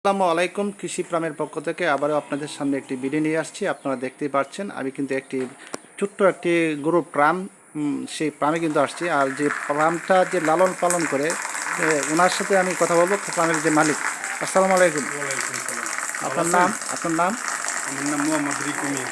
আসসালামু আলাইকুম। কৃষি প্রামের পক্ষ থেকে আবারও আপনাদের সামনে একটি ভিডিও নিয়ে আসছি। আপনারা দেখতেই পাচ্ছেন আমি কিন্তু একটি ছোট্ট একটি গরুর প্রাম, সেই প্রামে কিন্তু আসছি। আর যে প্রামটা যে লালন পালন করে ওনার সাথে আমি কথা বলবো, প্রামের যে মালিক। আসসালামু আলাইকুম। ওয়ালাইকুম সালাম। আপনার নাম? আপনার নাম? আমার নাম মোহাম্মদ রিকুমি।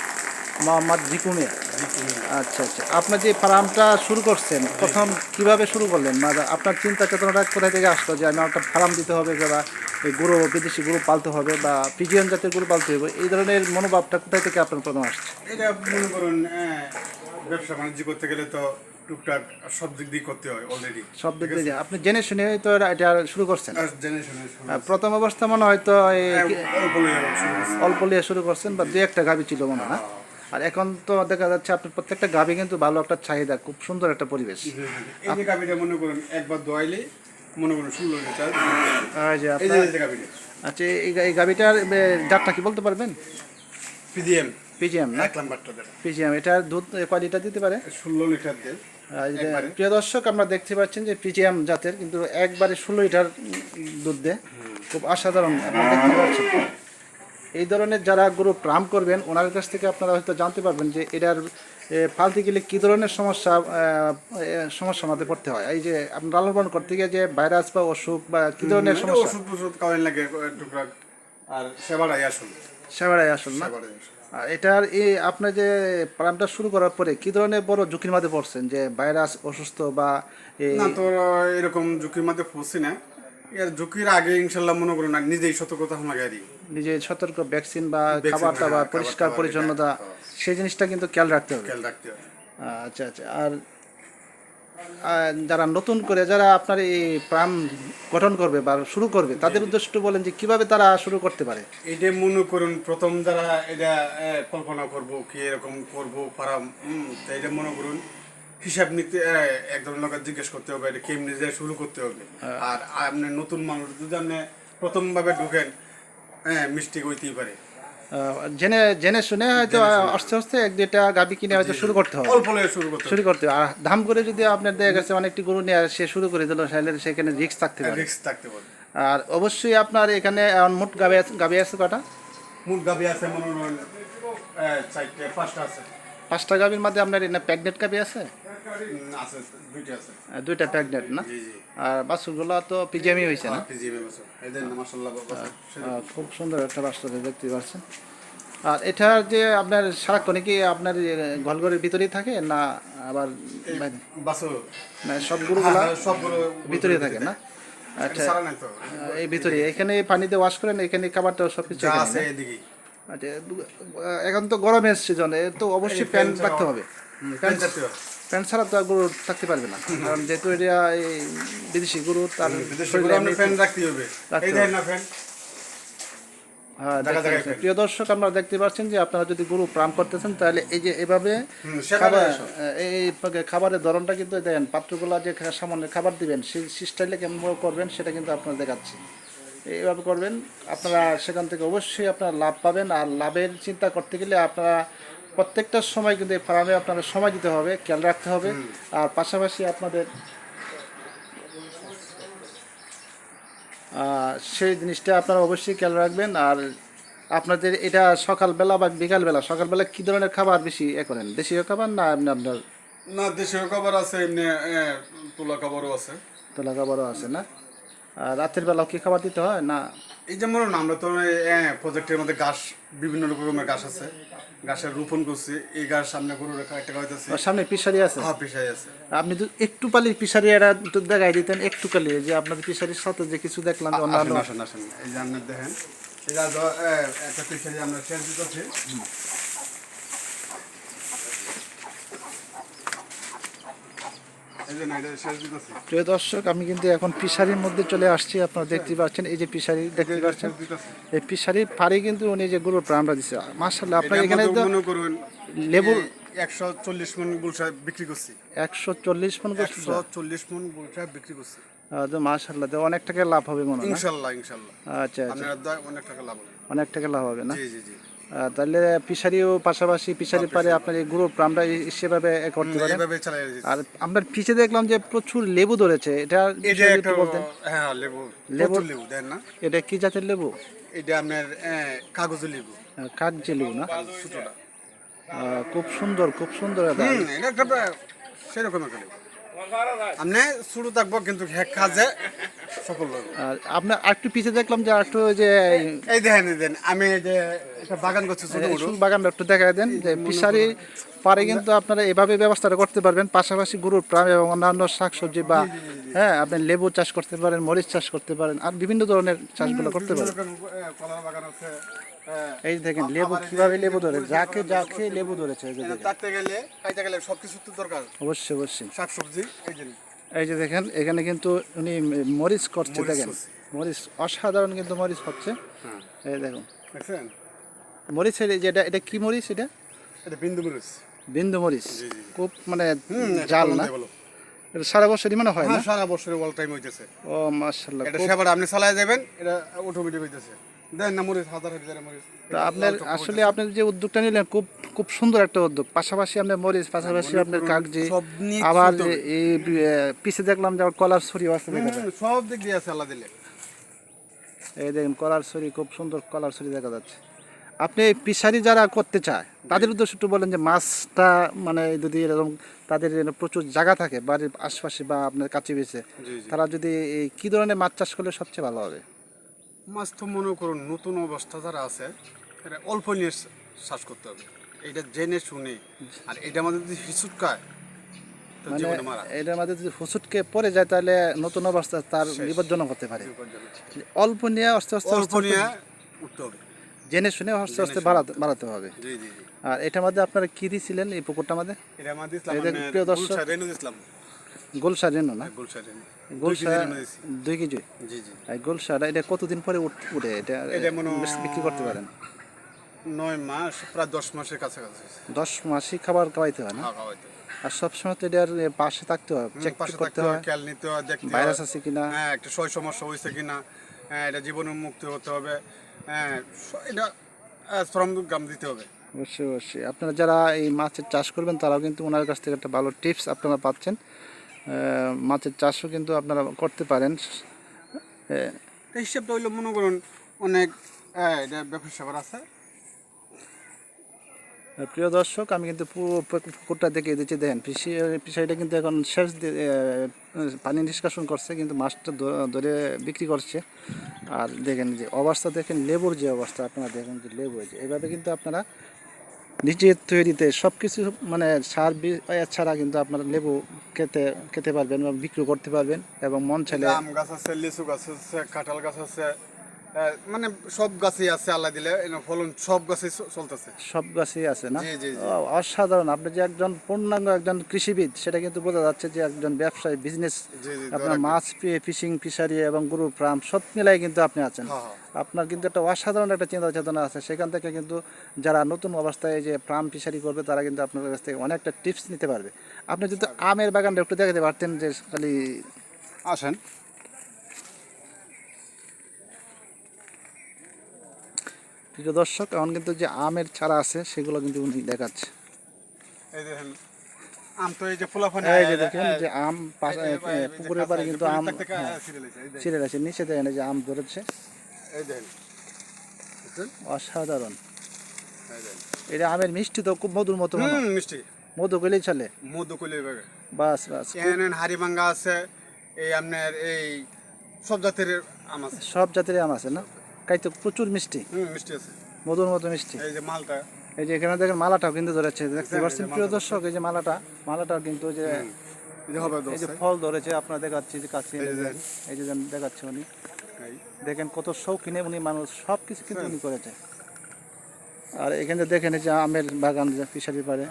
মোহাম্মদ জিকুমিয়া। রিকুমি। আচ্ছা আচ্ছা, আপনার যে ফার্মটা শুরু করছেন প্রথম কিভাবে শুরু করলেন? মানে আপনার চিন্তা চেতনাটা কোথায় থেকে আসলো যে আমি একটা ফার্ম দিতে হবে, বা এই গরু বিদেশি গরু পালতে হবে, বা পিজিয়ন জাতের গরু পালতে হবে, এই ধরনের মনোভাবটা কোথায় থেকে আপনার প্রথম আসছে? এটা মনে করুন, ব্যবসা বাণিজ্য করতে গেলে তো টুকটাক সব দিক দিয়ে করতে হয় অলরেডি। সব দিক দিয়ে আপনি জেনে শুনে তো এটা শুরু করছেন। জেনে শুনে প্রথম অবস্থা মনে হয়তো অল্প লইয়া শুরু করছি। অল্প নিয়ে শুরু করছেন, বা দু একটা গাভী ছিল মনে হয় না? আর এখন তো দেখা যাচ্ছে আপনার প্রত্যেকটা গাভী কিন্তু ভালো একটা চাহিদা, খুব সুন্দর একটা পরিবেশ। এই যে গাভিটা মনে করুন একবার দোয়াইলে মনে করুন 16 লিটার। এই যে এই আপনার যে গাভিটা আচ্ছা, এই গাভীটার জাতটা কি বলতে পারবেন? পিডিএম পিজিএম না? এক নাম্বারটা দেন। পিজিএম, এটার দুধ কয় লিটার দিতে পারে? 16 লিটার দেন। প্রিয় দর্শক, আমরা দেখতে পাচ্ছেন যে পিজিএম জাতের কিন্তু একবারে 16 লিটার দুধ দেয়। খুব অসাধারণ, আপনারা দেখতে পাচ্ছেন। এই ধরনের যারা গরু প্রাম করবেন ওনার কাছ থেকে আপনারা হয়তো জানতে পারবেন যে এটার পালতে গেলে কী ধরনের সমস্যার মধ্যে পড়তে হয়। এই যে আপনি লালন পালন করতে গিয়ে যে ভাইরাস বা অসুখ বা কী ধরনের সমস্যা, ওষুধ খাওয়াই লাগে টুকটাক, আর সেবাটাই আসল। সেবারাই আসল না? আর এটার আপনার যে প্রাণটা শুরু করার পরে কি ধরনের বড় ঝুঁকির মধ্যে পড়ছেন, যে ভাইরাস অসুস্থ বা না তো এরকম ঝুঁকির মধ্যে পড়ছি না। এর ঝুঁকির আগে ইনশাল্লাহ মনে করুন না, নিজেই সতর্কতা হওয়া গাড়ি নিজে সতর্ক ভ্যাকসিন বা ভ্যাকসিন, খাবার দাবার খাবার পরিষ্কার দাবার, পরিচ্ছন্নতা, সেই জিনিসটা কিন্তু খেয়াল রাখতে হবে। খেয়াল রাখতে হবে। আচ্ছা আচ্ছা। আর যারা নতুন করে যারা আপনার এই প্রাণ গঠন করবে বা শুরু করবে তাদের উদ্দেশ্য বলেন যে কিভাবে তারা শুরু করতে পারে। এটা মনে করুন প্রথম যারা এটা কল্পনা করব কি এরকম করব ফার্ম, এটা মনে করুন হিসাব নিতে একজন লোকের জিজ্ঞেস করতে হবে এটা কেমনি যে শুরু করতে হবে। আর আপনি নতুন মানুষ যদি আপনি প্রথমভাবে ঢুকেন, মিস্টেক হইতেই পারে। জেনে জেনে শুনে হয়তো আস্তে আস্তে এক দুইটা গাভী কিনে হয়তো শুরু করতে হবে, অল্প লয়ে শুরু করতে শুরু করতে হবে। আর দাম করে যদি আপনার দেখা গেছে অনেকটি গরু নিয়ে সে শুরু করে দিল, সেখানে রিস্ক থাকতে পারে। রিস্ক থাকতে পারে। আর অবশ্যই আপনার এখানে মোট গাভী আছে কটা? মুখ গাভি আছে মনে হয় 4টে 5টা আছে। 5টা গাভীর মধ্যে আপনার এখানে প্রেগনেন্ট গাভী আছে? আছে 2টা আছে। 2টা প্রেগনেন্ট না? জি জি। আর বাছুরগুলো তো পিজিএমই হয়েছে না? পিজিএম আছে। এদের মাশাআল্লাহ খুব সুন্দর একটা বাস্তব দেখতে পাচ্ছেন। আর এটার যে আপনার সারাক্ষণ কি আপনার ঘরের ভিতরেই থাকে না আবার বাইরে? বাসু না, সবগুলো সবগুলো ভিতরেই থাকে না? আচ্ছা, সারা নাই তো। এই ভিতরে এখানে পানিতে ওয়াশ করেন, এখানে খাবারটা সব কিছু যা এখানে আছে না? এদিকে। আচ্ছা, এখন তো গরমের সিজনে তো অবশ্যই প্যান্ট রাখতে হবে। প্যান্ট চাইতে হবে। প্যান্ট ছাড়া তো আর গরু থাকতে পারবে না, কারণ যেহেতু এটা এই বিদেশি গরু, তার শরীরে আপনি প্যান্ট রাখতে হবে। এই দেখেন না প্যান্ট। হ্যাঁ, প্রিয় দর্শক, আপনারা দেখতে পাচ্ছেন যে আপনারা যদি গরু প্রাম করতেছেন তাহলে এই যে এভাবে এই খাবারের ধরনটা কিন্তু দেখেন, পাত্রগুলা যে সামান্য খাবার দিবেন সেই স্টাইলে কেমন করবেন সেটা কিন্তু আপনারা দেখাচ্ছি। এইভাবে করবেন, আপনারা সেখান থেকে অবশ্যই আপনারা লাভ পাবেন। আর লাভের চিন্তা করতে গেলে আপনারা প্রত্যেকটা সময় কিন্তু এই ফার্মে আপনারা সময় দিতে হবে, খেয়াল রাখতে হবে। আর পাশাপাশি আপনাদের সেই জিনিসটা আপনারা অবশ্যই খেয়াল রাখবেন। আর আপনাদের এটা সকালবেলা বা বিকালবেলা, সকালবেলা কী ধরনের খাবার বেশি করেন? দেশীয় খাবার না এমনি আপনার? না, দেশীয় খাবার আছে, এমনি তোলা খাবারও আছে। তোলা খাবারও আছে না? আর রাতের বেলাও কি খাবার দিতে হয় না? এই যেমন আমরা তো প্রজেক্টের মধ্যে ঘাস, বিভিন্ন রকমের ঘাস আছে, ঘাসের রোপণ করছি। এই ঘাস সামনে গরু একটা খাওয়াইতেছি। সামনে পিসারি আছে? হ্যাঁ, পিসাই আছে। আপনি তো একটু পালি পিসারি এরা একটু দেখাই দিতেন, একটু কালি যে আপনাদের পিসারির সাথে যে কিছু দেখলাম যে অন্যান্য। আসেন আসেন, এই যে আপনি দেখেন, এটা একটা পিসারি আমরা শেষ দিতেছি। প্রিয় দর্শক, আমি কিন্তু এখন পিসারির মধ্যে চলে আসছি। আপনারা দেখতে পাচ্ছেন এই যে পিসারি দেখতে পাচ্ছেন, এই পিসারির পাড়ি কিন্তু উনি যে গরুর প্রাণটা দিচ্ছে মাশাআল্লাহ। আপনার এখানে তো মনে করুন লেবু 140 মন গুলশা বিক্রি করছি। 140 মন 140 মন গুলশা বিক্রি করছি। মাশাআল্লাহ, তো অনেক টাকা লাভ হবে মনে হয়। ইনশাআল্লাহ ইনশাআল্লাহ। আচ্ছা আচ্ছা, আপনার অনেক টাকা লাভ হবে। অনেক টাকা লাভ হবে না? জি জি জি। তাহলে ফিশারিও পাশাপাশি ফিশারি পারে আপনার এই গ্রুপ আমরা সেভাবে করতে পারেন। এইভাবে চালাই যাচ্ছে। আর আপনার পিছে দেখলাম যে প্রচুর লেবু ধরেছে, এটা এই যে বিষয়ে একটা একটু বলতেন। হ্যাঁ লেবু, লেবু প্রচুর লেবু দেন না, এটা কি জাতের লেবু? এটা আপনার কাগজি লেবু, কাগজি লেবু না? ছোটটা। খুব সুন্দর, খুব সুন্দর এটা। এটা একটা সেরকম একটা লেবু, আপনি শুরু থাকবো কিন্তু কাজে সফল হবে। আর আপনার একটু পিছে দেখলাম যে একটু যে এই দেখেন আমি এই যে একটা বাগান করছি ছোট ছোট, ফুল বাগানটা একটু দেখা দেন যে ফিশারি পারে কিন্তু আপনারা এভাবে ব্যবস্থাটা করতে পারবেন, পাশাপাশি গরুর প্রাণ এবং অন্যান্য শাকসবজি বা হ্যাঁ আপনি লেবু চাষ করতে পারেন, মরিচ চাষ করতে পারেন, আর বিভিন্ন ধরনের চাষগুলো করতে পারেন। কলার বাগান আছে। এই যে দেখেন লেবু কিভাবে লেবু ধরে, যাকে যাকে লেবু ধরেছে এই যে দেখেন। থাকতে গেলে খাইতে গেলে সবকিছু তো দরকার, অবশ্যই অবশ্যই। শাকসবজি এই যে এই যে দেখেন এখানে কিন্তু উনি মরিচ করছে, মরিচ দেখেন করছে। মরিচ অসাধারণ কিন্তু মরিচ হচ্ছে। হ্যাঁ এই দেখুন দেখছেন, মরিচের এই যে এটা কি মরিচ? এটা এটা বিন্দু মরিচ। বিন্দু মরিচ, জি। খুব মানে এটা জাল ফলন না? দেয় ভালো। এটা সারা বছরই মনে হয় না? হ্যাঁ সারা বছরে অল টাইম হইতেছে। ও মাশাআল্লাহ। এটা সেবার আপনি চালায় যাবেন, এটা অটোমেটিক হইতেছে। দেন না মরিচ, হাজার হাজার মরিচ। তা আপনার আসলে আপনার যে উদ্যোগটা নিলেন খুব খুব সুন্দর একটা উদ্যোগ, পাশাপাশি আপনার মরিচ, পাশাপাশি আপনার কাগজি, সব নিয়ে আবার চলতে হবে। এই পিছে দেখলাম যে আবার কলার ছড়িও আছে দেখা যায়। সব দিক দিয়ে আছে আল্লাহ দিলে। এই দেখেন কলার ছড়ি, খুব সুন্দর কলার ছড়ি দেখা যাচ্ছে। আপনি ফিশারি যারা করতে চায় তাদের উদ্দেশ্যে একটু বলেন যে মাছটা মানে যদি এরকম তাদের প্রচুর জায়গা থাকে বাড়ির আশপাশে বা আপনার কাছে বেছে, জি। তারা যদি এই কি ধরনের মাছ চাষ করলে সবচেয়ে ভালো হবে? মাছ তো মনে করুন নতুন অবস্থা যারা আছে এটা অল্প নিয়ে চাষ করতে হবে, এটা জেনে শুনে। আর এটা আমাদের যদি হিসুট খায় তো মানে জীবনে মারা এটার মধ্যে যদি হুসুটকে পড়ে যায় তাহলে নতুন অবস্থা তার বিপজ্জনক হতে পারে। অল্প নিয়ে আস্তে আস্তে অল্প নিয়ে উঠতে হবে। জেনে শুনে আস্তে আস্তে বাড়াতে হবে। জি। আর এটার মধ্যে আপনারা কি দিয়েছিলেন এই পুকুরটার মধ্যে? এটা আমাদের ইসলাম এই দেখুন প্রিয় দর্শক, ইসলাম গোলসা রেনু না? গুলশা রেনু। গোলসা 2 কেজি। জি। আর গোলসাটা এটা কতদিন পরে উঠে এটা এটা মনে বিক্রি করতে পারেন? 9 মাস, প্রায় 10 মাসের কাছাকাছি। 10 মাসই খাবার খাওয়াইতে হয় না? খাওয়াইতে আর সবসময় তো এটার পাশে থাকতে হয়, চেক পাশে করতে থাকতে হয় হয়, খেয়াল নিতে হয়, দেখতে হয় ভাইরাস আছে কিনা। হ্যাঁ একটা সয় সমস্যা হয়েছে কিনা, হ্যাঁ এটা জীবন মুক্ত হতে হবে, হ্যাঁ এটা শ্রম গ্রাম দিতে হবে। অবশ্যই অবশ্যই। আপনারা যারা এই মাছের চাষ করবেন তারাও কিন্তু ওনার কাছ থেকে একটা ভালো টিপস আপনারা পাচ্ছেন। মাছের চাষও কিন্তু আপনারা করতে পারেন। এই হিসাবটা হইলে মনে করুন অনেক এটা ব্যবসা স্যাপার আছে। প্রিয় দর্শক, আমি কিন্তু পুরো পুকুরটা দেখে দিচ্ছি, দেখেন ফিশারিটা কিন্তু এখন শেষ পানি নিষ্কাশন করছে, কিন্তু মাছটা ধরে বিক্রি করছে। আর দেখেন যে অবস্থা, দেখেন লেবুর যে অবস্থা, আপনারা দেখেন যে লেবু হয়েছে এইভাবে কিন্তু আপনারা নিজের তৈরিতে সব কিছু মানে সার ছাড়া কিন্তু আপনারা লেবু খেতে পারবেন বা বিক্রি করতে পারবেন এবং মন চাইলে। আম গাছ আছে, লিচু গাছ আছে, কাঁঠাল গাছ আছে, মানে সব গাছই আছে আল্লাহ দিলে, ফলন সব গাছই চলতেছে। সব গাছই আছে না? জি। অসাধারণ। আপনি যে একজন পূর্ণাঙ্গ একজন কৃষিবিদ সেটা কিন্তু বোঝা যাচ্ছে, যে একজন ব্যবসায়ী বিজনেস। জি, আপনার মাছ ফিশিং, ফিশারি এবং গরু ফার্ম সব মিলাই কিন্তু আপনি আছেন। হ্যাঁ। আপনার কিন্তু একটা অসাধারণ একটা চিন্তা চেতনা আছে, সেখান থেকে কিন্তু যারা নতুন অবস্থায় যে ফার্ম ফিশারি করবে তারা কিন্তু আপনার কাছ থেকে অনেকটা টিপস নিতে পারবে। আপনি যদি আমের বাগানটা একটু দেখাতে পারতেন যে খালি। আসেন। প্রিয় দর্শক, এখন কিন্তু যে আমের চারা আছে সেগুলো কিন্তু উনি দেখাচ্ছে। এই দেখেন আম তো এই যে ফুলাফানি, এই যে দেখেন যে আম পুকুরের পাড়ে কিন্তু আম ছিঁড়ে আছে, নিচে দেখেন এই যে আম ধরেছে। এই দেখেন অসাধারণ। এটা আমের মিষ্টি তো খুব মধুর মতো, মিষ্টি মধু গেলেই চলে। মধু কইলে হবে। বাস বাস। এন হাড়িভাঙ্গা আছে, এই আপনার এই সব জাতের আম আছে। সব জাতের আম আছে না? খাইতে প্রচুর মিষ্টি, মিষ্টি আছে, মধুর মতো মিষ্টি। এই যে মালটা, এই যে এখানে দেখেন মালাটাও কিন্তু ধরেছে, দেখতে পাচ্ছেন প্রিয় দর্শক। এই যে মালাটাও কিন্তু যে এই যে ফল ধরেছে, আপনার দেখাচ্ছি যে কাছে এই যে দেখাচ্ছে উনি। দেখেন কত শৌখিনে উনি মানুষ, সব কিছু কিন্তু উনি করেছে। আর এখানে দেখেন এই যে আমের বাগান, যে ফিশারি পারে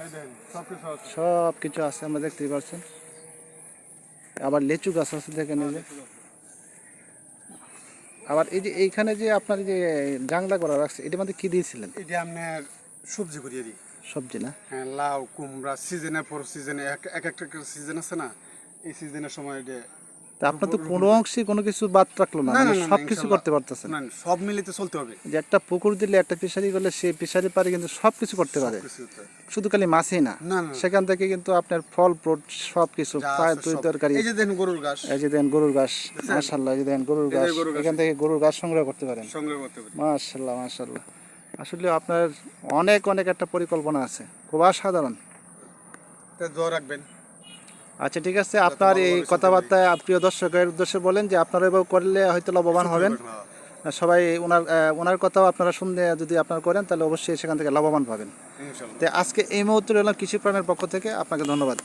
সব কিছু আছে, আমরা দেখতেই পাচ্ছেন। আবার লিচু গাছ আছে দেখেন এই যে। আবার এই যে এইখানে যে আপনার যে জাংলা করা রাখছে, এটার মধ্যে কি দিয়েছিলেন? এটা আপনার সবজি করিয়ে দিই। সবজি না? হ্যাঁ লাউ কুমড়া, সিজনের পর সিজনে এক একটা সিজন আছে না, এই সিজনের সময় এটা তা আপনার তো কোনো অংশে কোনো কিছু বাদ রাখলো না, না, মানে না, সব কিছু ইনশাল্লাহ। করতে পারতেছেন। না সব মিলিতে চলতে হবে। যে একটা পুকুর দিলে একটা ফিশারি করলে সেই ফিশারি পারে কিন্তু সব কিছু করতে পারে, কিছু করতে হবে। শুধু খালি মাছই না, না, না। সেখান থেকে কিন্তু আপনার ফল ফ্রুট সব কিছু যা প্রায় আছে দুই সব। তরকারি। এই যে দেখেন গরুর ঘাস এই যে দেন গরুর ঘাস, মাশাআল্লাহ, এই যে দেন গরুর এই যে ঘাস, গরুর ঘাস। এখান থেকে গরুর ঘাস সংগ্রহ করতে পারেন। সংগ্রহ করতে পারি। মাশাআল্লাহ মাশাআল্লাহ, আসলে আপনার অনেক অনেক একটা পরিকল্পনা আছে, খুব অসাধারণ। তা দোয়া রাখবেন। আচ্ছা ঠিক আছে, আপনার এই ভালোভাবে চলতে কথাবার্তায় প্রিয় দর্শকের উদ্দেশ্যে বলেন যে আপনারা এভাবে করলে হয়তো লাভবান হবেন। সবাই ওনার কথাও আপনারা শুনলে যদি আপনারা করেন তাহলে অবশ্যই সেখান থেকে লাভবান পাবেন। ইনশাল্লাহ। তো আজকে এই মুহূর্তে রইলাম কৃষি প্রাণের পক্ষ থেকে আপনাকে ধন্যবাদ।